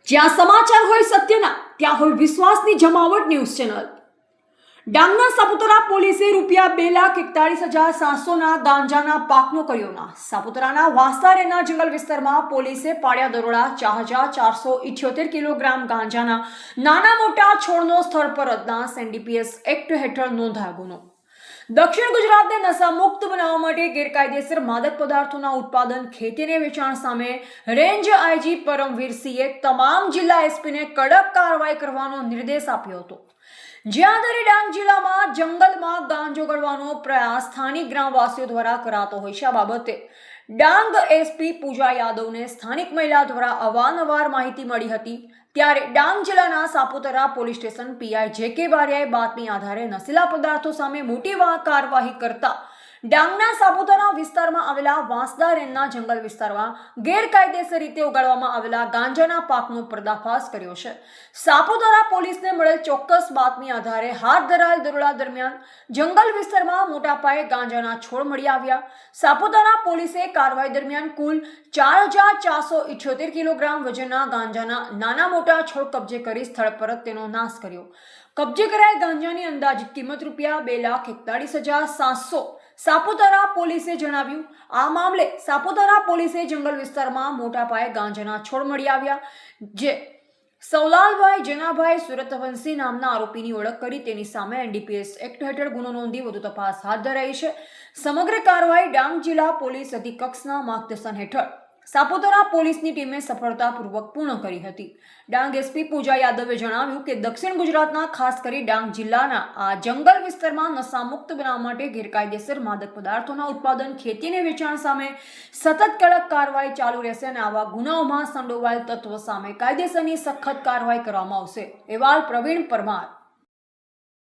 જ્યાં સમાચાર હોય સત્યના, ત્યાં હોય વિશ્વાસની જમાવટ ન્યૂઝ ચેનલ। ડાંગના સાપુતારા પોલીસે ₹2,41,700 ગાંજાના પાકનો કર્યો નાશ। સાપુતારાના વાંસદારેના જંગલ વિસ્તારમાં પોલીસે પાડ્યા દરોડા। 4,478 કિલોગ્રામ ગાંજાના નાના મોટા છોડનો સ્થળ પર જ નાશ। NDPS એક્ટ હેઠળ નોંધાયો ગુનો। દક્ષિણ ગુજરાતને નશામુક્ત બનાવવા માટે ગેરકાયદેસર માદક પદાર્થોના ઉત્પાદન, ખેતી અને વેચાણ સામે રેન્જ આઈજી પરમવીરસિંહે તમામ જિલ્લા એસપીને કડક કાર્યવાહી કરવાનો નિર્દેશ આપ્યો હતો। જે આધારે ડાંગ જિલ્લામાં જંગલમાં ગાંજો ગળવાનો પ્રયાસ સ્થાનિક ગ્રામવાસીઓ દ્વારા કરાતો હોય છે। આ બાબતે ડાંગ એસપી પૂજા યાદવને સ્થાનિક મહિલા દ્વારા અવારનવાર માહિતી મળી હતી। ત્યારે ડાંગ જિલ્લાના સાપુતારા પોલીસ સ્ટેશન પીઆઈ જે.કે. બારિયાએ બાતમી આધારે નશીલા પદાર્થો સામે મોટી કાર્યવાહી કરતા ડાંગના સાપુતારા વિસ્તારમાં આવેલા વાંસદારેના જંગલ વિસ્તારમાં ગેરકાયદેસર રીતે ઉગાડવામાં આવેલા ગાંજાના પાકનો પર્દાફાશ કર્યો છે। સાપુતારા પોલીસને મળેલ ચોક્કસ બાતમી આધારે હાથ ધરાયેલ દરોડા દરમિયાન જંગલ વિસ્તારમાં મોટા પાયે ગાંજાના છોડ મળી આવ્યા। સાપુતારા પોલીસે કાર્યવાહી દરમિયાન કુલ 4,478 કિલોગ્રામ વજનના ગાંજાના નાના મોટા છોડ કબજે કરી સ્થળ પર જ તેનો નાશ કર્યો। કબજે કરાયેલ ગાંજાની અંદાજિત કિંમત ₹2,41,700 સાપુતારા પોલીસે જણાવ્યું। આ મામલે સાપુતારા પોલીસે જંગલ વિસ્તારમાં મોટા પાયે ગાંજાના છોડ મળી આવ્યા, જે સૌલાલભાઈ જેનાભાઈ સુરતવંશી નામના આરોપીની ઓળખ કરી તેની સામે NDPS એક્ટ હેઠળ ગુનો નોંધી વધુ તપાસ હાથ ધરાઈ છે। સમગ્ર કાર્યવાહી ડાંગ જિલ્લા પોલીસ અધિક્ષકના માર્ગદર્શન હેઠળ સાપુતારા પોલીસની ટીમે સફળતાપૂર્વક પૂર્ણ કરી હતી। ડાંગ એસપી પૂજા યાદવે જણાવ્યું કે દક્ષિણ ગુજરાતના ખાસ કરી ડાંગ જિલ્લાના આ જંગલ વિસ્તારમાં નશામુક્ત બનાવવા માટે ગેરકાયદેસર માદક પદાર્થોના ઉત્પાદન, ખેતી અને વેચાણ સામે સતત કડક કાર્યવાહી ચાલુ રહેશે અને આવા ગુનાઓમાં સંડોવાયેલ તત્વો સામે કાયદેસરની સખત કાર્યવાહી કરવામાં આવશે। અહેવાલ પ્રવીણ પરમાર।